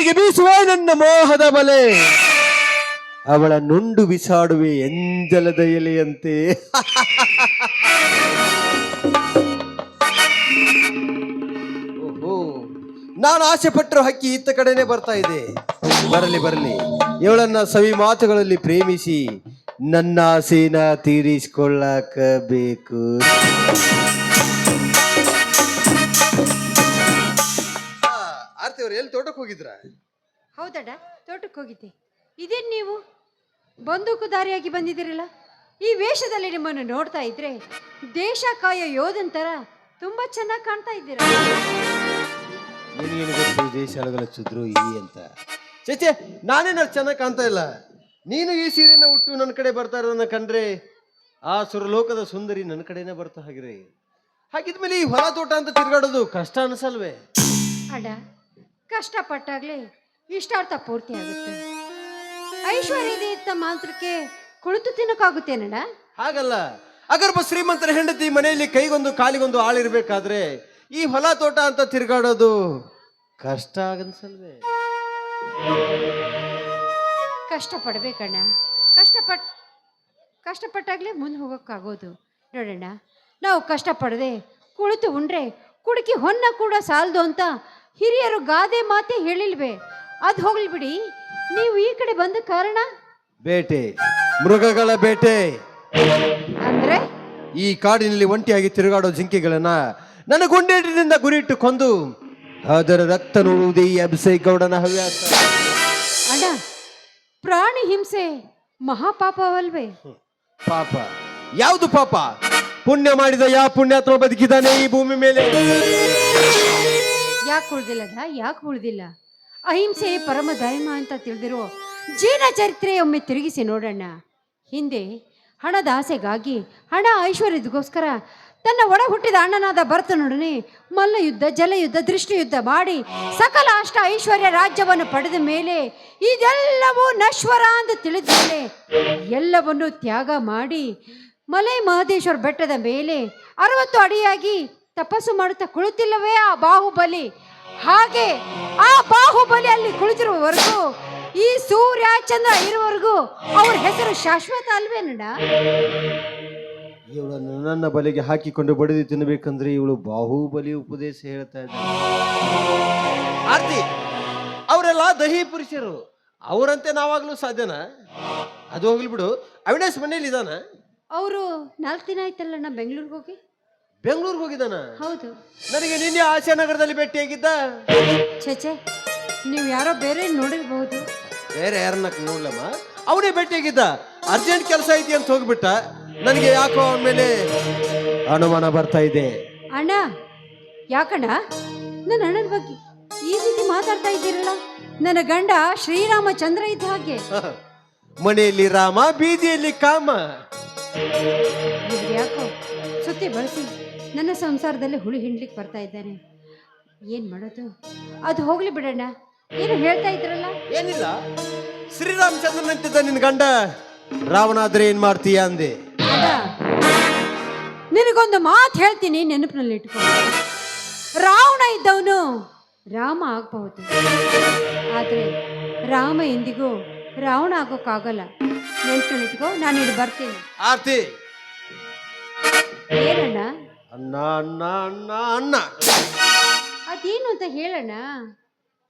ಕಡೆಗೆ ಬೀಸುವ ನನ್ನ ಮೋಹದ ಬಲೆ, ಅವಳ ನುಂಡು ಬಿಸಾಡುವೆ ಎಂಜಲದ ಎಲೆಯಂತೆ. ಓಹೋ, ನಾನು ಆಸೆ ಪಟ್ಟರು ಹಕ್ಕಿ ಇತ್ತ ಕಡೆನೆ ಬರ್ತಾ ಇದೆ. ಬರಲಿ ಬರಲಿ, ಇವಳನ್ನ ಸವಿ ಮಾತುಗಳಲ್ಲಿ ಪ್ರೇಮಿಸಿ ನನ್ನ ಆಸೆನ ತೀರಿಸಿಕೊಳ್ಳಕ ಬೇಕು. ಆರ್ತಿ ಅವ್ರು ಎಲ್ಲಿ ತೋಟಕ್ಕೆ ಹೋಗಿದ್ರ? ಹೌದಣ್ಣ, ತೋಟಕ್ಕೆ ಹೋಗಿದ್ದೆ. ಇದೇನು ನೀವು ಬಂದೂಕುದಾರಿಯಾಗಿ ಬಂದಿದ್ದೀರಲ್ಲ? ಈ ವೇಷದಲ್ಲಿ ನಿಮ್ಮನ್ನು ನೋಡ್ತಾ ಇದ್ರೆ ದೇಶ ಕಾಯೋ ಯೋಧನ್ ತರ ತುಂಬಾ ಚೆನ್ನಾಗಿ ಕಾಣ್ತಾ ಇದ್ದೀರಾ. ನಿನಗೇನು ಗೊತ್ತು ದೇಶ ಅಳಗಲ ಚುದ್ರು ಈ ಅಂತ? ಚೇಚೆ, ನಾನೇನ ಚೆನ್ನಾಗಿ ಕಾಣ್ತಾ ಇಲ್ಲ. ನೀನು ಈ ಸೀರೆನ ಉಟ್ಟು ನನ್ನ ಕಡೆ ಬರ್ತಾ ಇರೋದನ್ನ ಕಂಡ್ರೆ ಆ ಸುರಲೋಕದ ಸುಂದರಿ ನನ್ನ ಕಡೆನೇ ಬರ್ತಾ ಹಾಗಿರೆ. ಹಾಗಿದ್ಮೇಲೆ ಈ ಹೊಲ ತೋಟ ಅಂತ ತಿರ್ಗಾಡೋದು ಕಷ್ಟ ಅನ್ಸಲ್ವೇ? ಅಣ್ಣ, ಕಷ್ಟಪಟ್ಟಾಗ್ಲೇ ಇಷ್ಟಾರ್ಥ ಪೂರ್ತಿ ಆಗುತ್ತೆ. ಐಶ್ವರ್ಯ ಇದೆ ಇತ್ತ ಮಾತ್ರಕ್ಕೆ ಕುಳಿತು ತಿನ್ನಕ್ಕಾಗುತ್ತೇನಣ್ಣ? ಹಾಗಲ್ಲ, ಅಗರ್ಭ ಶ್ರೀಮಂತರ ಹೆಂಡತಿ ಮನೆಯಲ್ಲಿ ಕೈಗೊಂದು ಕಾಲಿಗೊಂದು ಆಳಿರ್ಬೇಕಾದ್ರೆ ಈ ಹೊಲ ತೋಟ ಅಂತ ತಿರ್ಗಾಡೋದು ಕಷ್ಟ ಆಗನ್ಸಲ್ವೇ? ಕಷ್ಟಪಡ್ಬೇಕಣ್ಣ. ಕಷ್ಟಪಟ್ಟಾಗ್ಲೇ ಮುಂದೆ ಹೋಗೋಕ್ಕಾಗೋದು. ನೋಡೋಣ, ನಾವು ಕಷ್ಟಪಡದೆ ಕುಳಿತು ಉಂಡ್ರೆ ಕುಡುಕಿ ಹೊನ್ನ ಕೂಡ ಸಾಲದು ಅಂತ ಹಿರಿಯರು ಗಾದೆ ಮಾತೆ ಹೇಳಿಲ್ವೇ? ಅದು ಹೋಗ್ಲಿ ಬಿಡಿ, ನೀವು ಈ ಕಡೆ ಬಂದ ಕಾರಣ? ಬೇಟೆ, ಮೃಗಗಳ ಬೇಟೆ. ಅಂದ್ರೆ ಈ ಕಾಡಿನಲ್ಲಿ ಒಂಟಿಯಾಗಿ ತಿರುಗಾಡೋ ಜಿಂಕೆಗಳನ್ನ ನನ್ನ ಗುಂಡೇಟಿನಿಂದ ಗುರಿಯಿಟ್ಟು ಕೊಂದು ಅದರ ರಕ್ತ ನೋಡುವುದೇ ಈ ಅಭಿಷೇಕ್ ಹವ್ಯಾಸ. ಅಣ್ಣ, ಪ್ರಾಣಿ ಹಿಂಸೆ ಮಹಾಪಾಪವಲ್ವೇ? ಪಾಪ? ಯಾವುದು ಪಾಪ? ಪುಣ್ಯ ಮಾಡಿದ ಯಾವ ಪುಣ್ಯಾತ್ಮ ಬದುಕಿದಾನೆ ಈ ಭೂಮಿ ಮೇಲೆ? ಯಾಕೆ ಉಳ್ದಿಲ್ಲದ? ಯಾಕೆ ಉಳ್ದಿಲ್ಲ? ಅಹಿಂಸೆ ಪರಮ ಧರ್ಮ ಅಂತ ತಿಳಿದಿರೋ ಜೀನ ಚರಿತ್ರೆ ಒಮ್ಮೆ ತಿರುಗಿಸಿ ನೋಡೋಣ. ಹಿಂದೆ ಹಣದ ಆಸೆಗಾಗಿ, ಹಣ ಐಶ್ವರ್ಯದಗೋಸ್ಕರ ತನ್ನ ಒಡ ಹುಟ್ಟಿದ ಅಣ್ಣನಾದ ಭರತನೊಡನೆ ಮಲ್ಲಯುದ್ಧ, ಜಲಯುದ್ಧ, ದೃಷ್ಟಿಯುದ್ಧ ಮಾಡಿ ಸಕಲ ಅಷ್ಟ ಐಶ್ವರ್ಯ ರಾಜ್ಯವನ್ನು ಪಡೆದ ಮೇಲೆ ಇದೆಲ್ಲವೂ ನಶ್ವರ ಅಂತ ತಿಳಿದ ಮೇಲೆ ಎಲ್ಲವನ್ನು ತ್ಯಾಗ ಮಾಡಿ ಮಲೆ ಮಹದೇಶ್ವರ ಬೆಟ್ಟದ ಮೇಲೆ 60 ಅಡಿಯಾಗಿ ತಪಸ್ಸು ಮಾಡುತ್ತಾ ಕುಳಿತಿಲ್ಲವೇ ಆ ಬಾಹುಬಲಿ? ಹಾಗೆ ಆ ಬಾಹುಬಲಿ ಅಲ್ಲಿ ಕುಳಿತಿರುವವರೆಗೂ, ಈ ಸೂರ್ಯ ಚಂದ್ರ ಇರುವವರೆಗೂ ಅವ್ರ ಹೆಸರು ಶಾಶ್ವತ ಅಲ್ವೇನಡ? ಇವಳನ್ನು ನನ್ನ ಬಲೆಗೆ ಹಾಕಿಕೊಂಡು ಬಡಿದು ತಿನ್ನಬೇಕಂದ್ರೆ ಇವಳು ಬಾಹುಬಲಿ ಉಪದೇಶ ಹೇಳ್ತಾ ಇದ್ದ. ಆರ್ತಿ, ಅವರೆಲ್ಲ ದಹಿ ಪುರುಷರು, ಅವರಂತೆ ನಾವಾಗ್ಲೂ ಸಾಧ್ಯನಾ? ಅದು ಹೋಗ್ಲಿ ಬಿಡು, ಅವಿನಾಶ್ ಮನೇಲಿ ಇದಾನ? ಅವರು 4 ದಿನ ಆಯ್ತಲ್ಲ ಬೆಂಗಳೂರಿಗೆ ಹೋಗಿ. ಬೆಂಗಳೂರಿಗೆ ಹೋಗಿದ್ದಾನ? ಹೌದು. ನನಗೆ ನಿನ್ನೆ ಆಶಾನಗರದಲ್ಲಿ ಭೇಟಿಯಾಗಿದ್ದ. ಛೇ, ನೀವು ಯಾರೋ ಬೇರೆ ನೋಡಿರ್ಬಹುದು. ಬೇರೆ ಯಾರನ್ನ ನೋಡ್ಲಮ್ಮ, ಅವನೇ ಭೇಟಿಯಾಗಿದ್ದ. ಅರ್ಜೆಂಟ್ ಕೆಲಸ ಐತಿ ಅಂತ ಹೋಗ್ಬಿಟ್ಟ. ನನಗೆ ಯಾಕೋ ಅವನ ಮೇಲೆ ಅನುಮಾನ ಬರ್ತಾ ಇದೆ. ಅಣ್ಣ, ಯಾಕಣ್ಣ ನನ್ನ ಅಣ್ಣನ ಬಗ್ಗೆ ಈ ರೀತಿ ಮಾತಾಡ್ತಾ ಇದ್ದೀರಲ್ಲ? ನನ್ನ ಗಂಡ ಶ್ರೀರಾಮಚಂದ್ರ ಇದ್ದ ಹಾಗೆ. ಮನೆಯಲ್ಲಿ ರಾಮ, ಬೀದಿಯಲ್ಲಿ ಕಾಮ. ಯಾಕೋ ಸುತ್ತಿ ಬಳಸಿ ನನ್ನ ಸಂಸಾರದಲ್ಲಿ ಹುಳಿ ಹಿಂಡ್ಲಿಕ್ಕೆ ಬರ್ತಾ ಇದ್ದಾನೆ. ಏನ್ ಮಾಡೋದು? ಅದು ಹೋಗ್ಲಿ ಬಿಡಣ್ಣ. ಏನು ಹೇಳ್ತಾ ಇದ್ರಲ್ಲ? ಏನಿಲ್ಲ, ಶ್ರೀರಾಮಚಂದ್ರನಂತಿದ್ದ ನಿನ್ ಗಂಡ ರಾವಣಾದ್ರೆ ಏನ್ ಮಾಡ್ತೀಯ ಅಂದೆ. ನಿನಗೊಂದು ಮಾತು ಹೇಳ್ತೀನಿ, ನೆನಪಿನಲ್ಲಿ ಇಟ್ಕೊ. ರಾವಣ ಇದ್ದವನು ರಾಮ ಆಗಬಹುದು, ಆದ್ರೆ ರಾಮ ಎಂದಿಗೂ ರಾವಣ ಆಗೋಕ್ಕಾಗಲ್ಲ. ನೆನಪಿನಲ್ಲಿ ಇಟ್ಕೋ. ನಾನು ಇಲ್ಲಿ ಬರ್ತೀನಿ. ಆರ್ತಿ, ಏನಣ್ಣ? ಅಣ್ಣ ಅಣ್ಣ ಅಣ್ಣ ಅಣ್ಣ ಅದೇನು ಅಂತ ಹೇಳಣ್ಣ.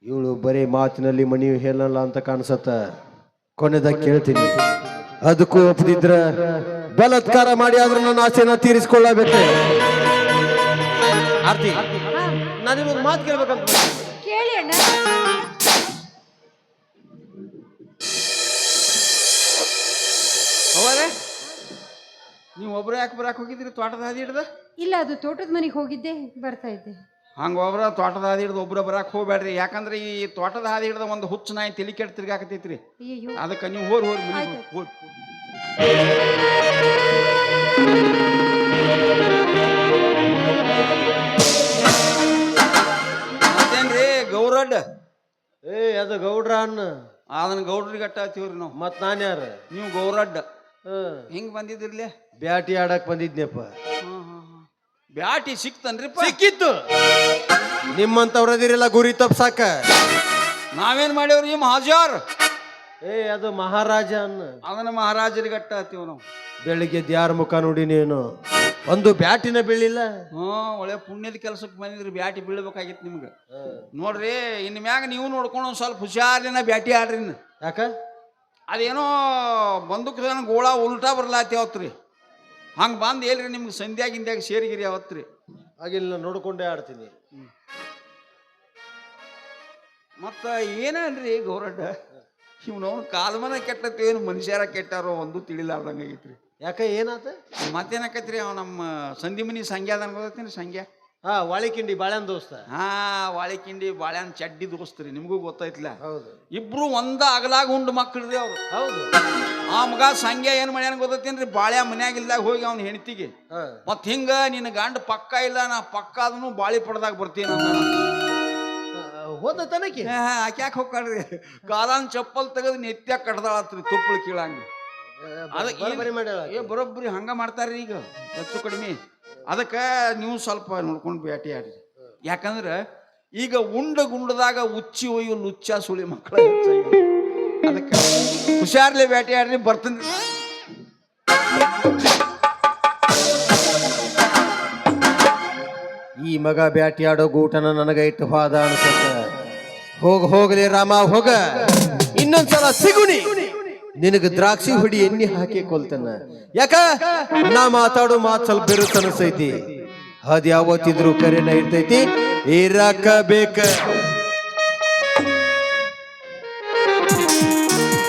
ಇವಳು ಬರೀ ಮಾತಿನಲ್ಲಿ ಮಣಿ ಹೇಳಲ್ಲ ಅಂತ ಕಾಣಿಸತ್ತ. ಕೊನೆದ ಕೇಳ್ತೀನಿ, ಅದಕ್ಕೂ ಒಪ್ಪದಿದ್ರ ಬಲಾತ್ಕಾರ ಮಾಡಿ ಆದ್ರೂ ನನ್ನ ಆಸೆನ ತೀರಿಸಿಕೊಳ್ಳಬೇಕು. ಆರ್ತಿ, ನಾನಿನ್ನೊಂದು ಮಾತು ಕೇಳ್ಬೇಕಂತ. ಕೇಳಿ ಅಣ್ಣ. ಅವರೇ, ನೀವು ಒಬ್ರು ಯಾಕೆ ಬರಕ್ಕೆ ಹೋಗಿದ್ದೀರಿ ತೋಟದ ಹಾದಿ ಹಿಡ್ದ? ಇಲ್ಲ, ಅದು ತೋಟದ ಮನೆಗೆ ಹೋಗಿದ್ದೆ, ಬರ್ತಾ ಇದ್ದೆ. ಹಂಗೆ ಒಬ್ರ ತೋಟದ ಹಾದಿ ಹಿಡ್ದು ಒಬ್ರು ಬರಕ್ಕೆ ಹೋಗ್ಬೇಡ್ರಿ. ಯಾಕಂದ್ರೆ ಈ ತೋಟದ ಹಾದಿ ಹಿಡ್ದ ಒಂದು ಹುಚ್ಚು ನಾಯಿ ತಲೆ ಕೆಟ್ಟು ತಿರ್ಗಾಕತೈತ್ರಿ. ಅಯ್ಯೋ, ಅದಕ್ಕೆ ನೀವು ಹೋರಿ ಆಯ್ತು. ಮತ್ತೇನ್ರಿ ಗೌರಡ್? ಅದು ಗೌಡ್ರ ಅನ್ನ. ಅದನ್ನ ಗೌಡ್ರಿಗೆ ಅಟ್ಟಾತೀವ್ರಿ ನಾವು. ಮತ್ ನಾನ್ ಯಾರ? ನೀವು ಗೌರಡ್ ಹಿಂಗ್ ಬಂದಿದ್ದಿರ್ಲಿ? ಬ್ಯಾಟಿ ಆಡಕ್ ಬಂದಿದ್ನಪ್ಪ. ಬ್ಯಾಟಿ ಸಿಕ್ತನ್ರಿ? ಸಿಕ್ಕಿತ್ತು. ನಿಮ್ಮಂತವ್ರದಿರಲ್ಲ ಗುರಿ ತಪ್ಸಾಕ. ನಾವೇನ್ ಮಾಡೇವ್ರಿ ಮಹಾಜಾರ್? ಏ ಅದು ಮಹಾರಾಜ ಅನ್ನ. ಅದನ್ನ ಮಹಾರಾಜರಿಗೆ ಅಟ್ಟ ಹತ್ತೀವಿ ನಾವು. ಬೆಳಿಗ್ಗೆ ಯಾರ ಮುಖ ನೋಡಿ ನೀನು ಒಂದು ಬ್ಯಾಟಿನ ಬೀಳಿಲ್ಲ. ಒಳ್ಳೆ ಪುಣ್ಯದ ಕೆಲಸಕ್ಕೆ ಬಂದಿದ್ರಿ, ಬ್ಯಾಟಿ ಬೀಳ್ಬೇಕಾಗಿತ್ತು ನಿಮ್ಗೆ. ನೋಡ್ರಿ ಇನ್ ಮ್ಯಾಗ ನೀವು ನೋಡ್ಕೊಂಡು ಒಂದ್ ಸ್ವಲ್ಪ ಹುಷಾರಿನ ಬ್ಯಾಟಿ ಆಡ್ರಿ. ಯಾಕ ಅದೇನೋ ಬಂದೂಕದ ಗೋಳ ಉಲ್ಟಾ ಬರ್ಲಾತ್ಯಾವತ್ರಿ. ಹಂಗೆ ಬಂದು ಹೇಳ್ರಿ ನಿಮ್ಗೆ ಸಂಧ್ಯಾಗಿಂದ್ಯಾಗ ಸೇರಿಗಿರಿ ಯಾವತ್ರಿ. ಹಾಗಿಲ್ಲ, ನೋಡ್ಕೊಂಡೇ ಆಡ್ತೀನಿ. ಮತ್ತ ಏನನ್ರಿ ಗೌರಡ್ಡ, ಇವ್ನವ್ನು ಕಾಲ್ಮನ ಕೆಟ್ಟತಿ ಏನು ಮನುಷ್ಯರ ಕೆಟ್ಟಾರೋ ಒಂದು ತಿಳಿಲಾರ್ದಂಗೆ ಆಗೈತ್ರಿ. ಯಾಕ ಏನಾತ? ಮತ್ತೇನಕೈತ್ರಿ, ಅವ್ ನಮ್ಮ ಸಂಧಿ ಮನಿ ಸಂಗ್ಯಾ ಅದನ್ ಗೊತ್ತೈತಿ ಸಂಗ್ಯಾ? ಹಾ, ವಾಳಿಕಿಂಡಿ ಬಾಳ್ಯಾನ್ ದೋಸ್ತ. ಹಾ, ವಾಳಿಕಿಂಡಿ ಬಾಳ್ಯಾನ್ ಚಡ್ಡಿ ದೋಸ್ತ್ರಿ, ನಿಮ್ಗೂ ಗೊತ್ತೈತ್ಲ. ಹೌದು, ಇಬ್ರು ಒಂದ ಅಗಲಾಗ ಉಂಡು ಮಕ್ಕಳ್ರಿ ಅವ್ರು. ಹೌದು. ಆ ಮಗ ಸಂಗ್ಯಾ ಏನ್ ಮಾಡ್ಯಾನ ಗೊತ್ತೈತೇನ್ರಿ, ಬಾಳ್ಯಾ ಮನ್ಯಾಗಿಲ್ದಾಗ ಹೋಗಿ ಅವ್ನ ಹೆಂಡತಿಗೆ ಮತ್ ಹಿಂಗ ನಿನ್ನ ಗಂಡ ಪಕ್ಕ ಇಲ್ಲ, ನಾ ಪಕ್ಕ ಅದನ್ನು ಬಾಳಿ ಪಡ್ದಾಗ ಬರ್ತೀನಿ ಹೋದ ತನಕಿ. ಆಕ್ಯಾಕ ಹೋಗ್ಕಾಳ್ರಿ, ಕಾಲಾನ್ ಚಪ್ಪಲ್ ತೆಗೆದು ನೆತ್ಯಾಗ ಕಡ್ದಾಳತ್ರಿ ತುಪ್ಪಳು ಕೀಳಂಗ. ಬರೋಬ್ಬರಿ ಹಂಗ ಮಾಡ್ತಾರ್ರಿ ಈಗ ಹೆಚ್ಚು ಕಡಿಮೆ. ಅದಕ್ಕ ನೀವು ಸ್ವಲ್ಪ ನೋಡ್ಕೊಂಡು ಭೇಟಿ ಆಡ್ರಿ. ಯಾಕಂದ್ರ ಈಗ ಗುಂಡದಾಗ ಉಚ್ಚಿ ಒಯ್ಯು ಲುಚ್ಚ ಸುಳಿ ಮಕ್ಕಳ ಅದಕ್ಕೆ ಹುಷಾರ್ಲೆ ಭೇಟಿ ಆಡ್ರಿ. ಬರ್ತೀನಿ. ಈ ಮಗ ಬ್ಯಾಟಿ ಆಡೋ ಗೂಟನ ನನಗ ಇಟ್ಟು ಹೋದ ಅನ್ಸುತ್ತ. ಹೋಗ್ಲಿ ರಾಮ ಹೋಗ, ಇನ್ನೊಂದ್ಸಲ ಸಿಗುಣಿ ನಿನಗ ದ್ರಾಕ್ಷಿ ಹುಡಿ ಎಣ್ಣೆ ಹಾಕಿ ಕೊಲ್ತನ. ಯಾಕ ನಾ ಮಾತಾಡೋ ಮಾತ್ ಸ್ವಲ್ಪ ಬೆರುತ್ತ ಅನ್ಸೈತಿ. ಅದ್ ಯಾವತ್ತಿದ್ರು ಕರೆನ ಇರ್ತೈತಿ, ಇರಾಕ ಬೇಕ.